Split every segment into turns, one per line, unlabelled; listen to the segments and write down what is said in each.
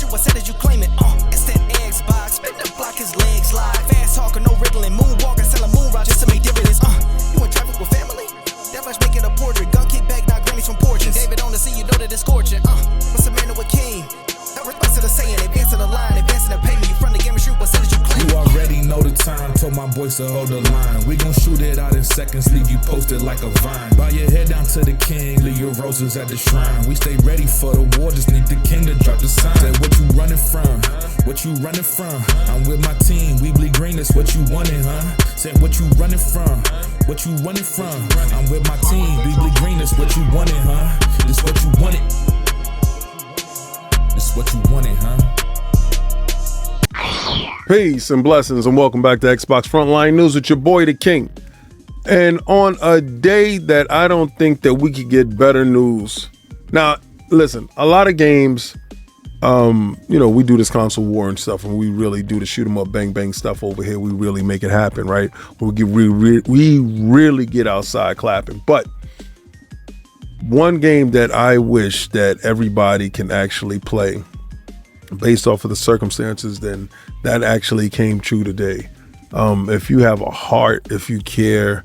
shoot, I said that you claim it. It's that Xbox, spin the block, his legs slide. Fast talker, no riddling, moonwalking, selling moon rock just to make dividends. You in traffic with family? That much making a portrait. Gun kick back, not grannies from porches. David on the scene, you know that it's scorching. What's a man with king? No response to the saying, advancing the line, advancing the payment. You from the game and shoot, what said that you claim?
You already know the time, told my boys to hold the line. We gon' shoot it out in seconds, leave you posted like a vine. Bow your head down to the king, leave your roses at the shrine. We stay ready for the war, just need the king to drop the sign. Say what you running from, what you running from? I'm with my team, we bleed green, that's what you wanted, huh? Say what you running from, what you running from? I'm with my team, we bleed green, that's what you wanted, huh? This what you wanted. This what you wanted, huh?
Peace and blessings, and welcome back to Xbox Frontline News with your boy, the King. And on a day that I don't think that we could get better news. Now, listen, a lot of games, we do this console war and stuff, and we really do the shoot 'em up, bang bang stuff over here. We really make it happen, right? We really get outside clapping. But one game that I wish that everybody can actually play, based off of the circumstances, then that actually came true today. If you have a heart, if you care,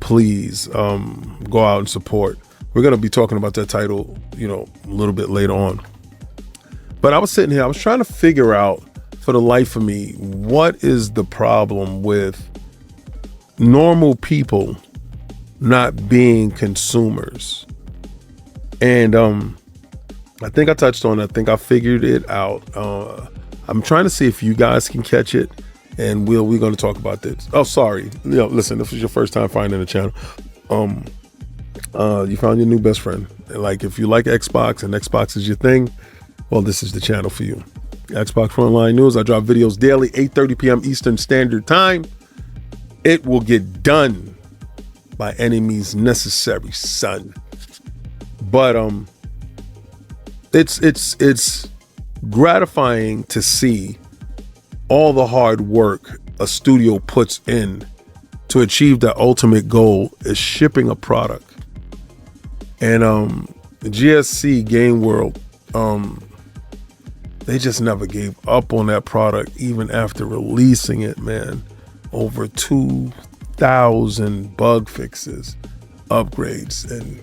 please go out and support. We're going to be talking about that title, a little bit later on. But I was sitting here, I was trying to figure out for the life of me, what is the problem with normal people not being consumers? And I think I touched on it. I think I figured it out. I'm trying to see if you guys can catch it, and we're going to talk about this. Oh, sorry. Listen, if this is your first time finding the channel, you found your new best friend. Like, if you like Xbox and Xbox is your thing, well, this is the channel for you. Xbox Frontline News. I drop videos daily, 8:30 p.m. Eastern Standard Time. It will get done by any means necessary, son. But it's gratifying to see all the hard work a studio puts in to achieve the ultimate goal is shipping a product. And the GSC Game World, they just never gave up on that product even after releasing it, man. Over 2,000 bug fixes, upgrades, and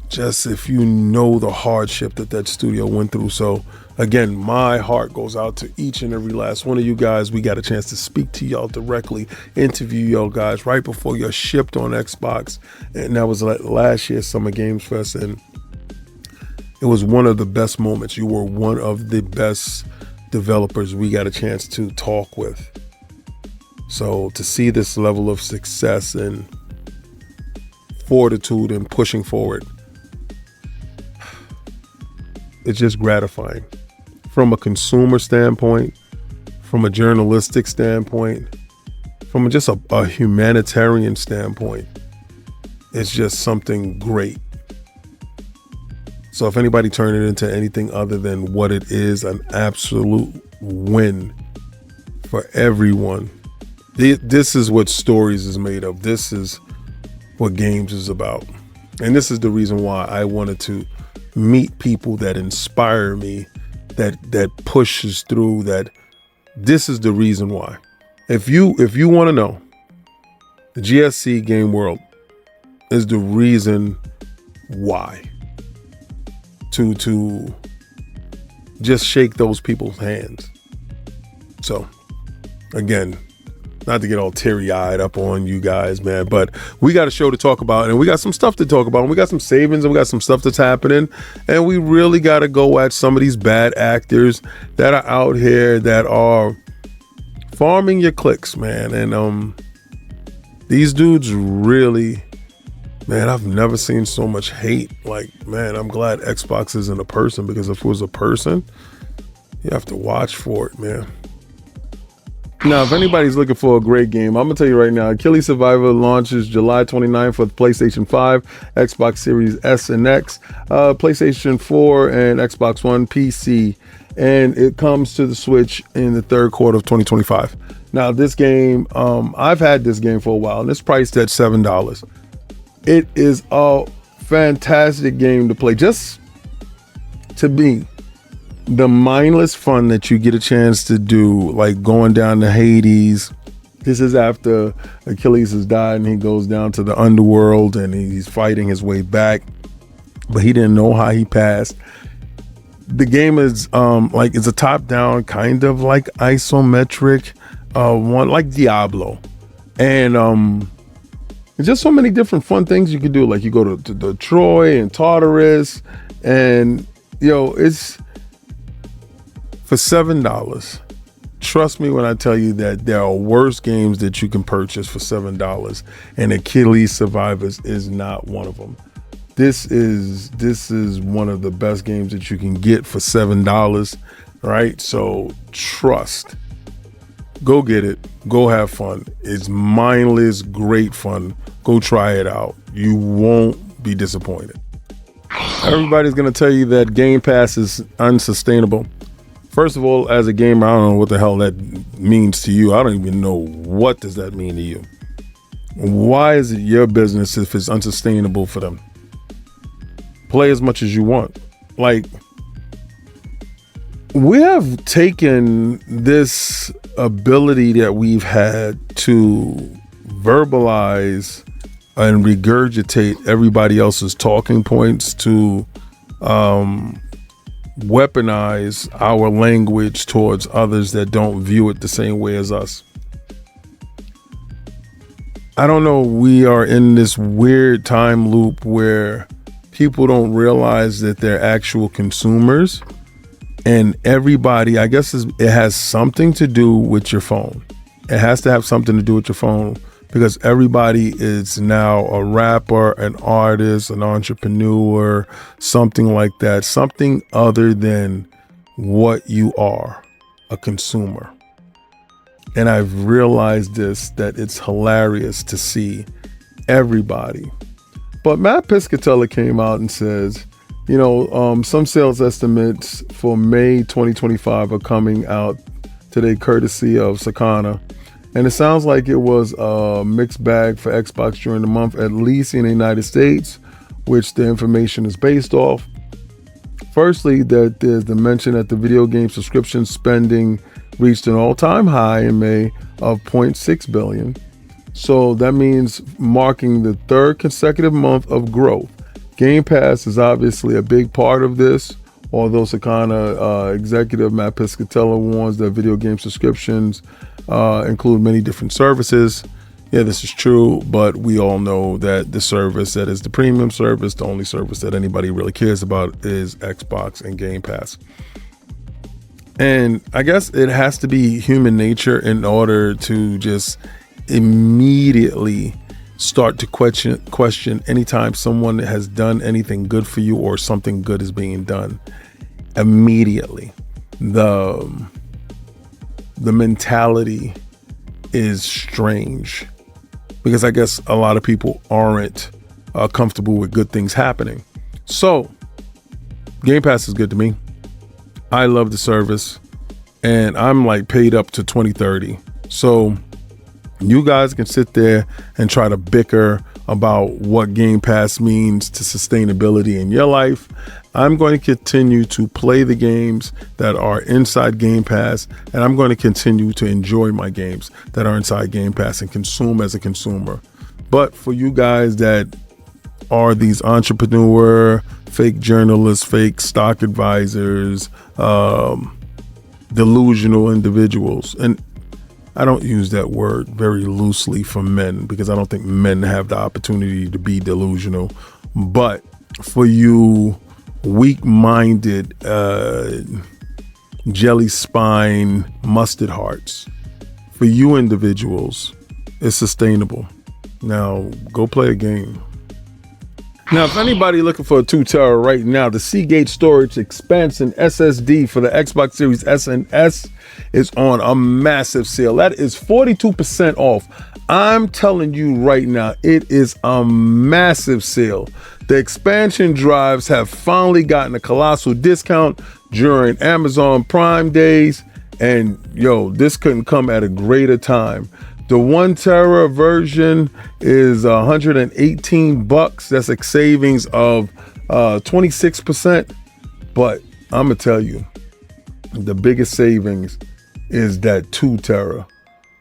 just if you know the hardship that studio went through. So again, my heart goes out to each and every last one of you guys. We got a chance to speak to y'all directly, interview y'all guys right before you're shipped on Xbox. And that was last year's Summer Games Fest. And it was one of the best moments. You were one of the best developers we got a chance to talk with. So to see this level of success and fortitude and pushing forward, it's just gratifying from a consumer standpoint, from a journalistic standpoint, from just a humanitarian standpoint. It's just something great. So if anybody turned it into anything other than what it is, an absolute win for everyone. This is what stories is made of. This is what games is about. And this is the reason why I wanted to meet people that inspire me, that pushes through, that this is the reason why. If you want to know, the GSC Game World is the reason why. To just shake those people's hands. So again, not to get all teary-eyed up on you guys, man, but we got a show to talk about, and we got some stuff to talk about, and we got some savings, and we got some stuff that's happening, and we really got to go at some of these bad actors that are out here that are farming your clicks, man. And these dudes really, man, I've never seen so much hate. Like, man, I'm glad Xbox isn't a person, because if it was a person, you have to watch for it, man. Now, if anybody's looking for a great game, I'm going to tell you right now, Achilles Survivor launches July 29th for the PlayStation 5, Xbox Series S and X, PlayStation 4, and Xbox One, PC. And it comes to the Switch in the third quarter of 2025. Now, this game, I've had this game for a while, and it's priced at $7. It is a fantastic game to play. Just to me, the mindless fun that you get a chance to do, like going down to Hades. This is after Achilles has died and he goes down to the underworld and he's fighting his way back, but he didn't know how he passed. The game is like it's a top-down kind of like isometric one, like Diablo, and there's just so many different fun things you could do. Like you go to Troy and Tartarus, and it's for $7. Trust me when I tell you that there are worse games that you can purchase for $7, and Achilles Survivors is not one of them. This is one of the best games that you can get for $7, right? So trust. Go get it. Go have fun. It's mindless, great fun. Go try it out. You won't be disappointed. Everybody's going to tell you that Game Pass is unsustainable. First of all, as a gamer, I don't know what the hell that means to you. I don't even know what does that mean to you. Why is it your business if it's unsustainable for them? Play as much as you want. Like, we have taken this ability that we've had to verbalize and regurgitate everybody else's talking points to weaponize our language towards others that don't view it the same way as us. I don't know. We are in this weird time loop where people don't realize that they're actual consumers, and everybody, I guess it has something to do with your phone. It has to have something to do with your phone because everybody is now a rapper, an artist, an entrepreneur, something like that, something other than what you are, a consumer. And I've realized that it's hilarious to see everybody. But Matt Piscatella came out and says, some sales estimates for May 2025 are coming out today courtesy of Sakana. And it sounds like it was a mixed bag for Xbox during the month, at least in the United States, which the information is based off. Firstly, that there's the mention that the video game subscription spending reached an all-time high in May of $0.6 billion. So that means marking the third consecutive month of growth. Game Pass is obviously a big part of this, although Sakana executive Matt Piscatella warns that video game subscriptions include many different services. Yeah, this is true, but we all know that the service that is the premium service, the only service that anybody really cares about is Xbox and Game Pass. And I guess it has to be human nature in order to just immediately start to question anytime someone has done anything good for you or something good is being done. Immediately. The mentality is strange because I guess a lot of people aren't comfortable with good things happening. So Game Pass is good to me. I love the service and I'm like paid up to 2030. So you guys can sit there and try to bicker about what Game Pass means to sustainability in your life. I'm going to continue to play the games that are inside Game Pass, and I'm going to continue to enjoy my games that are inside Game Pass and consume as a consumer. But for you guys that are these entrepreneur, fake journalists, fake stock advisors, delusional individuals, and I don't use that word very loosely for men because I don't think men have the opportunity to be delusional. But for you weak-minded, jelly spine, mustard hearts, for you individuals, it's sustainable. Now, go play a game. Now, if anybody looking for a 2 tera right now, the Seagate Storage Expansion SSD for the Xbox Series S and S is on a massive sale. That is 42% off. I'm telling you right now, it is a massive sale. The expansion drives have finally gotten a colossal discount during Amazon Prime days. And this couldn't come at a greater time. The 1 tera version is $118. That's a savings of 26%. But I'm gonna tell you, the biggest savings is that 2 tera.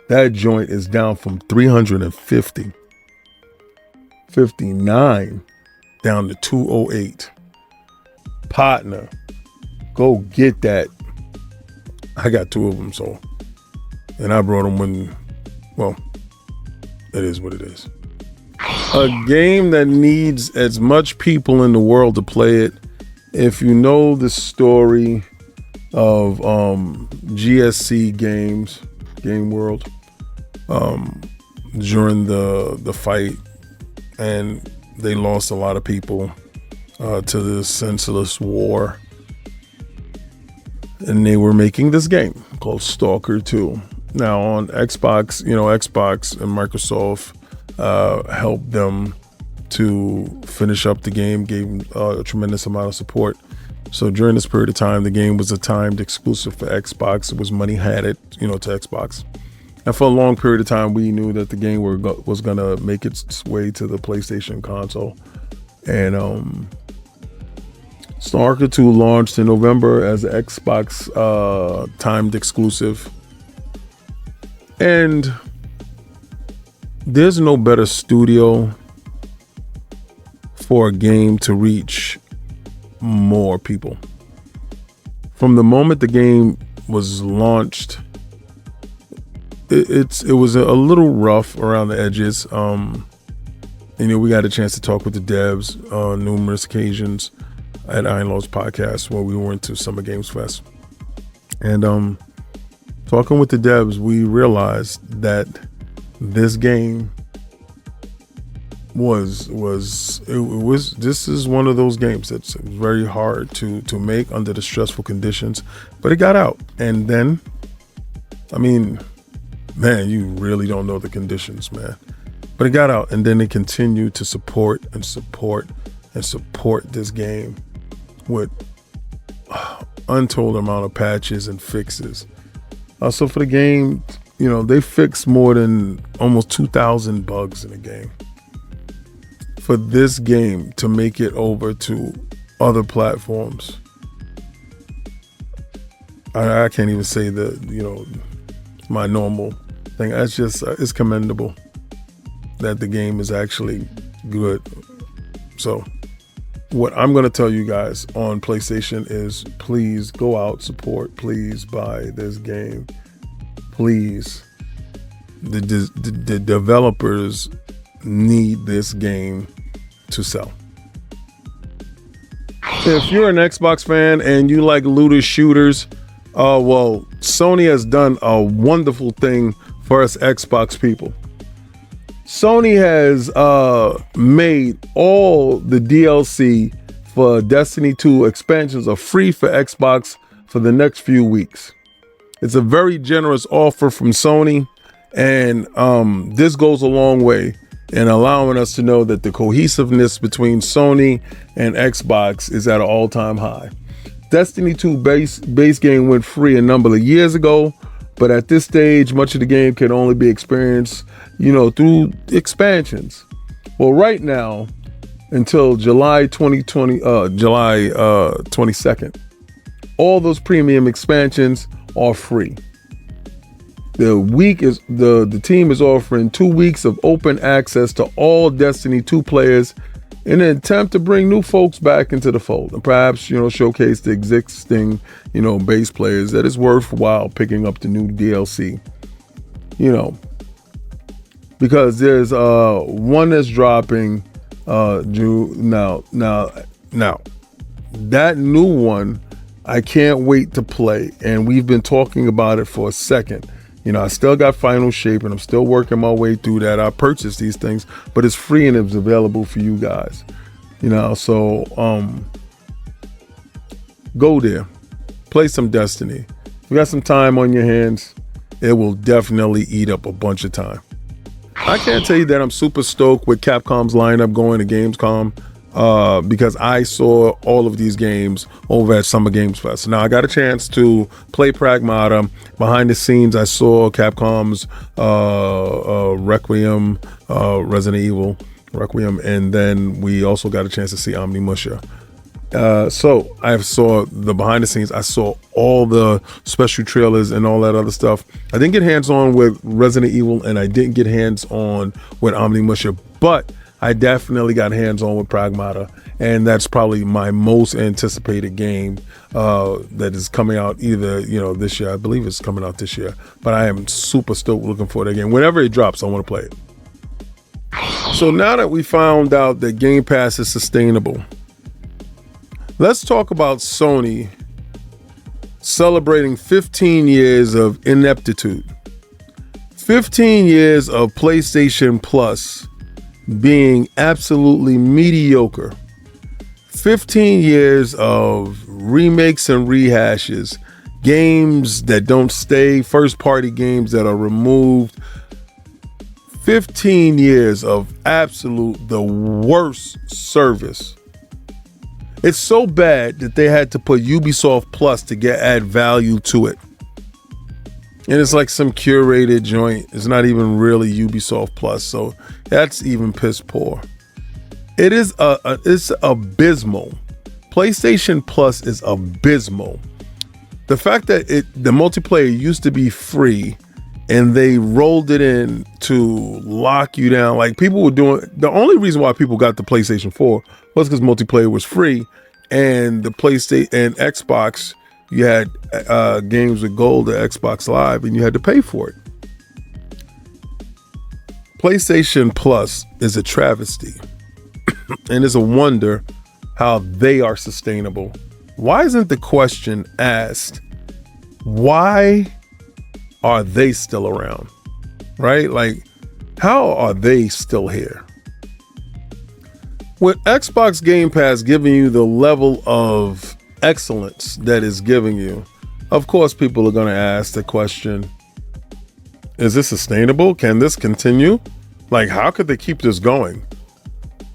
That joint is down from 359 down to 208. Partner, go get that. I got 2 of them, so, and I brought them when, well, it is what it is. A game that needs as much people in the world to play it. If you know the story of GSC Games, Game World, during the fight, and they lost a lot of people to the senseless war, and they were making this game called Stalker 2. Now on Xbox, Xbox and Microsoft helped them to finish up the game, gave them a tremendous amount of support. So during this period of time, the game was a timed exclusive for Xbox. It was money had it, to Xbox. And for a long period of time, we knew that the game was going to make its way to the PlayStation console. And Stalker 2 launched in November as an Xbox timed exclusive. And there's no better studio for a game to reach more people. From the moment the game was launched, it was a little rough around the edges. We got a chance to talk with the devs on numerous occasions at Iron Law's podcast when we went to Summer Games Fest. And talking with the devs, we realized that this game this is one of those games that's very hard to make under the stressful conditions, but it got out. And then, man, you really don't know the conditions, man, but it got out. And then they continued to support this game with untold amount of patches and fixes. So for the game, they fixed more than almost 2,000 bugs in the game. For this game to make it over to other platforms, I can't even say my normal thing. That's just, it's commendable that the game is actually good. So what I'm going to tell you guys on PlayStation is, please go out, support, please buy this game. Please. The developers need this game to sell. If you're an Xbox fan and you like looter shooters, well, Sony has done a wonderful thing for us Xbox people. Sony has made all the DLC for Destiny 2 expansions are free for Xbox for the next few weeks. It's a very generous offer from Sony, and this goes a long way in allowing us to know that the cohesiveness between Sony and Xbox is at an all-time high. Destiny 2 base game went free a number of years ago, but at this stage, much of the game can only be experienced, through expansions. Well, right now, until July 22nd, all those premium expansions are free. The team is offering 2 weeks of open access to all Destiny 2 players in an attempt to bring new folks back into the fold and perhaps, showcase the existing, base players that is worthwhile picking up the new DLC. Because there's one that's dropping now. That new one, I can't wait to play, and we've been talking about it for a second. I still got Final Shape, and I'm still working my way through that. I purchased these things, but it's free and it's available for you guys. So go there, play some Destiny. If you got some time on your hands, it will definitely eat up a bunch of time. I can't tell you that I'm super stoked with Capcom's lineup going to Gamescom, because I saw all of these games over at Summer Games Fest. Now I got a chance to play Pragmata. Behind the scenes, I saw Capcom's Requiem, Resident Evil Requiem, and then we also got a chance to see Omnimusha. So I saw the behind the scenes. I saw all the special trailers and all that other stuff. I didn't get hands on with Resident Evil, and I didn't get hands on with Omnimusha, but I definitely got hands on with Pragmata, and that's probably my most anticipated game that is coming out either this year. I believe it's coming out this year, but I am super stoked looking for that game. Whenever it drops, I want to play it. So now that we found out that Game Pass is sustainable, let's talk about Sony celebrating 15 years of ineptitude. 15 years of PlayStation Plus being absolutely mediocre. 15 years of remakes and rehashes, games that don't stay, first-party games that are removed. 15 years of the worst service. It's so bad that they had to put Ubisoft Plus to add value to it. And it's like some curated joint. It's not even really Ubisoft Plus, so that's even piss poor. It's abysmal. PlayStation Plus is abysmal. The fact that the multiplayer used to be free and they rolled it in to lock you down. Like people were doing, the only reason why people got the PlayStation 4 was because multiplayer was free, and the PlayStation and Xbox, you had games with gold at Xbox Live, and you had to pay for it. PlayStation Plus is a travesty, and it's a wonder how they are sustainable. Why isn't the question asked, why are they still around? Right? Like, how are they still here? With Xbox Game Pass giving you the level of excellence that is giving you, of course people are going to ask the question, is this sustainable? Can this continue? Like, how could they keep this going?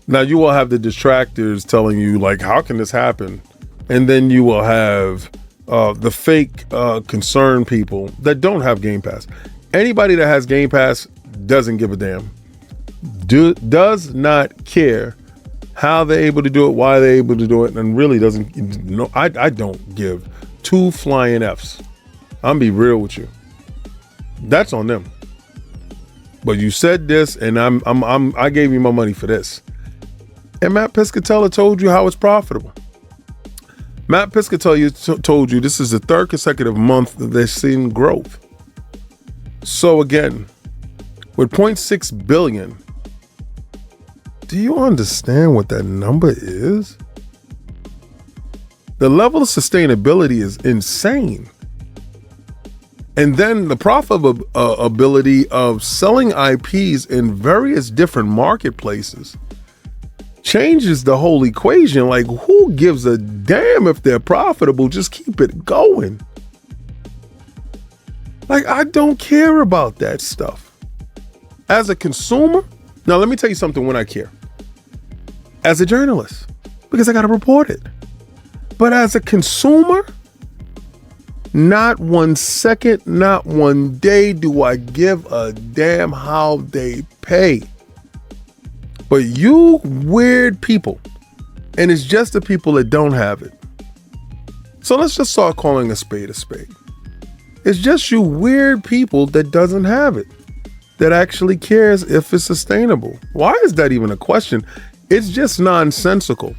Now you will have the detractors telling you, like, how can this happen? And then you will have the fake concerned people that don't have Game Pass. Anybody that has Game Pass doesn't give a damn. Does not care how they're able to do it, why they're able to do it, and really doesn't know. I don't give two flying Fs. I'm be real with you. That's on them. But you said this, and I gave you my money for this. And Matt Piscatella told you how it's profitable. Matt Piscatella told you this is the third consecutive month that they're seeing growth. So again, with 0.6 billion, do you understand what that number is? The level of sustainability is insane. And then the profitability of selling IPs in various different marketplaces changes the whole equation. Like, who gives a damn if they're profitable? Just keep it going. Like, I don't care about that stuff. As a consumer, now let me tell you something when I care. As a journalist, because I got to report it. But as a consumer, not 1 second, not 1 day do I give a damn how they pay. But you weird people, and it's just the people that don't have it. So let's just start calling a spade a spade. It's just you weird people that doesn't have it, that actually cares if it's sustainable. Why is that even a question? It's just nonsensical.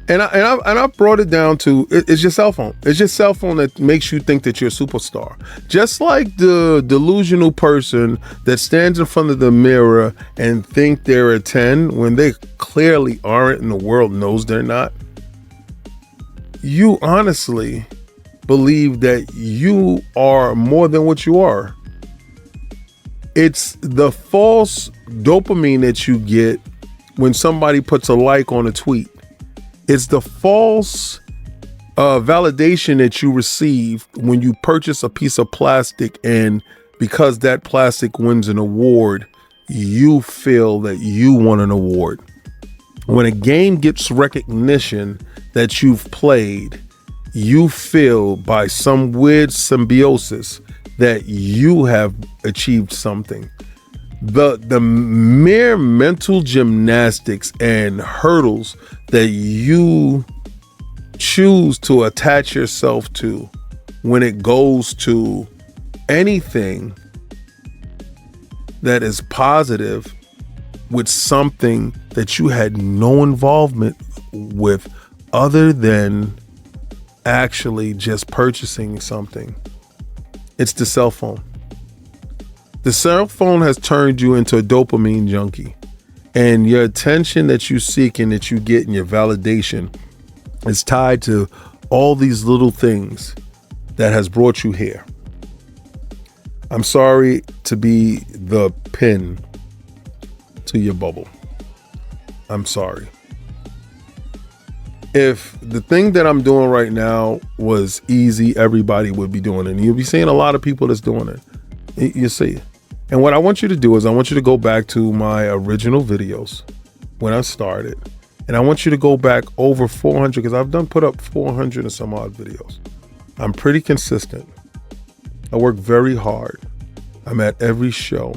And I brought it down to, it's your cell phone. It's your cell phone that makes you think that you're a superstar. Just like the delusional person that stands in front of the mirror and think they're a 10 when they clearly aren't and the world knows they're not. You honestly believe that you are more than what you are. It's the false dopamine that you get when somebody puts a like on a tweet. It's the false validation that you receive when you purchase a piece of plastic, and because that plastic wins an award, you feel that you won an award. When a game gets recognition that you've played, you feel by some weird symbiosis that you have achieved something. the mere mental gymnastics and hurdles that you choose to attach yourself to when it goes to anything that is positive with something that you had no involvement with other than actually just purchasing something. It's the cell phone. The cell phone has turned you into a dopamine junkie, and your attention that you seek and that you get and your validation is tied to all these little things that has brought you here. I'm sorry to be the pin to your bubble. I'm sorry. If the thing that I'm doing right now was easy, everybody would be doing it. And you'll be seeing a lot of people that's doing it. You see it. And what I want you to do is I want you to go back to my original videos when I started. And I want you to go back over 400, because I've put up 400 and some odd videos. I'm pretty consistent. I work very hard. I'm at every show.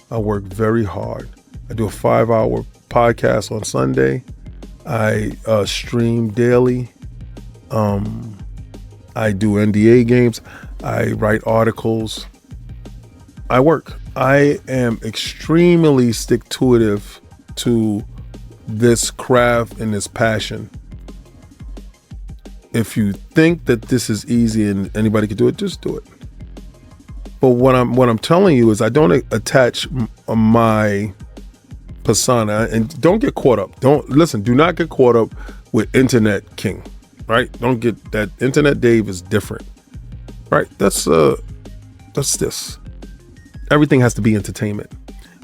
I work very hard. I do a 5-hour podcast on Sunday. I stream daily. I do NDA games. I write articles. I work. I am extremely stick-to-itive to this craft and this passion. If you think that this is easy and anybody can do it, just do it. But what I'm telling you is I don't attach my persona, and don't get caught up. Do not get caught up with Internet King, right? Don't get that. Internet Dave is different, right? That's this. Everything has to be entertainment.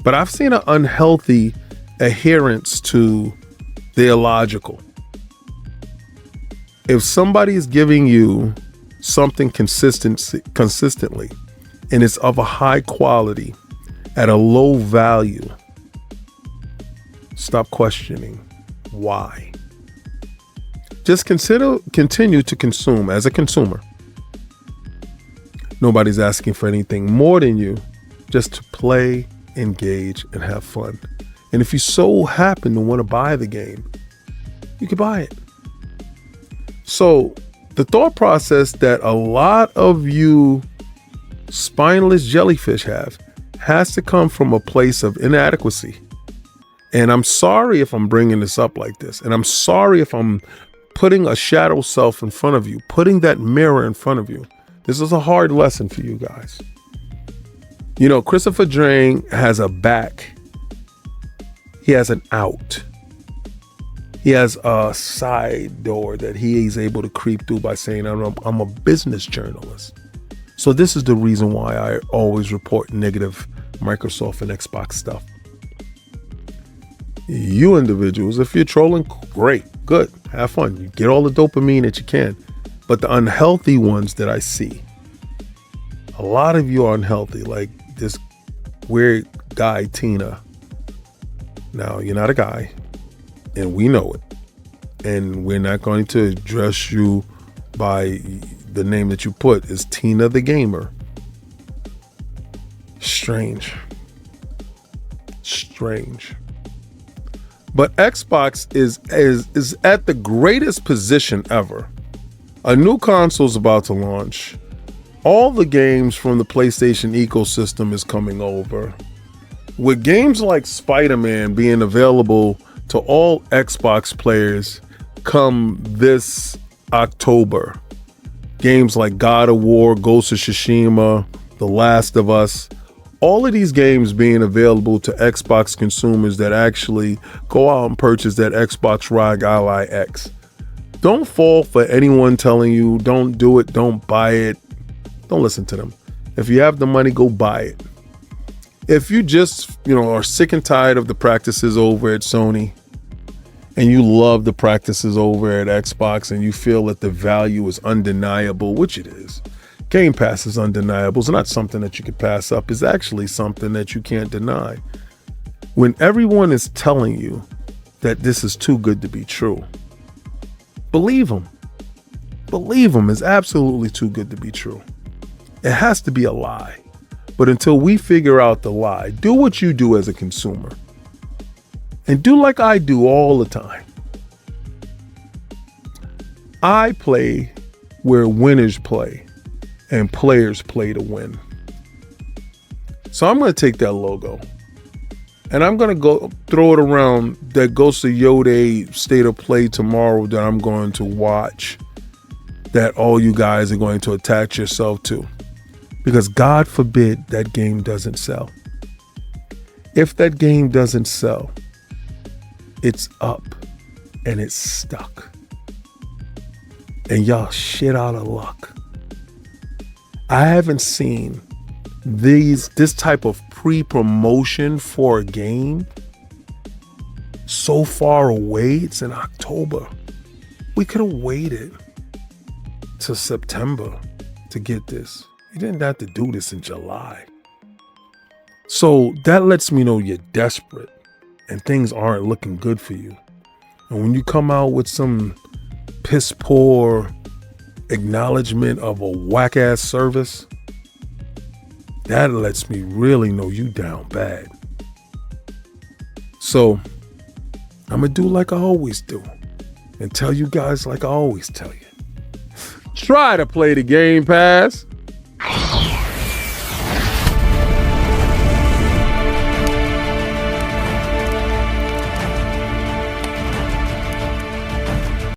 But I've seen an unhealthy adherence to the illogical. If somebody is giving you something consistently, and it's of a high quality at a low value, stop questioning why. Just continue to consume as a consumer. Nobody's asking for anything more than you, just to play, engage, and have fun. And if you so happen to want to buy the game, you can buy it. So the thought process that a lot of you spineless jellyfish has to come from a place of inadequacy. And I'm sorry if I'm bringing this up like this. And I'm sorry if I'm putting a shadow self in front of you, putting that mirror in front of you. This is a hard lesson for you guys. You know, Christopher Drain has a back. He has an out. He has a side door that he is able to creep through by saying, I'm a business journalist. So this is the reason why I always report negative Microsoft and Xbox stuff. You individuals, if you're trolling, great, good, have fun. You get all the dopamine that you can. But the unhealthy ones that I see, a lot of you are unhealthy, like this weird guy, Tina. Now, you're not a guy, and we know it. And we're not going to address you by the name that you put is Tina the Gamer. Strange. But Xbox is at the greatest position ever. A new console is about to launch. All the games from the PlayStation ecosystem is coming over. With games like Spider-Man being available to all Xbox players come this October. Games like God of War, Ghost of Tsushima, The Last of Us, all of these games being available to Xbox consumers that actually go out and purchase that Xbox ROG Ally X. Don't fall for anyone telling you, don't do it, don't buy it. Don't listen to them. If you have the money, go buy it. If you just, are sick and tired of the practices over at Sony, and you love the practices over at Xbox, and you feel that the value is undeniable, which it is. Gamepass is undeniable. It's not something that you can pass up. It's actually something that you can't deny. When everyone is telling you that this is too good to be true, believe them. Believe them. It's absolutely too good to be true. It has to be a lie. But until we figure out the lie, do what you do as a consumer. And do like I do all the time. I play where winners play and players play to win. So I'm going to take that logo and I'm going to go throw it around that Ghost of Yode State of Play tomorrow that I'm going to watch, that all you guys are going to attach yourself to. Because God forbid that game doesn't sell. If that game doesn't sell, it's up and it's stuck. And y'all shit out of luck. I haven't seen this type of pre-promotion for a game so far away. It's in October. We could have waited till September to get this. You didn't have to do this in July. So that lets me know you're desperate and things aren't looking good for you. And when you come out with some piss poor acknowledgement of a whack ass service, that lets me really know you down bad. So I'm gonna do like I always do and tell you guys like I always tell you. Try to play the Game Pass.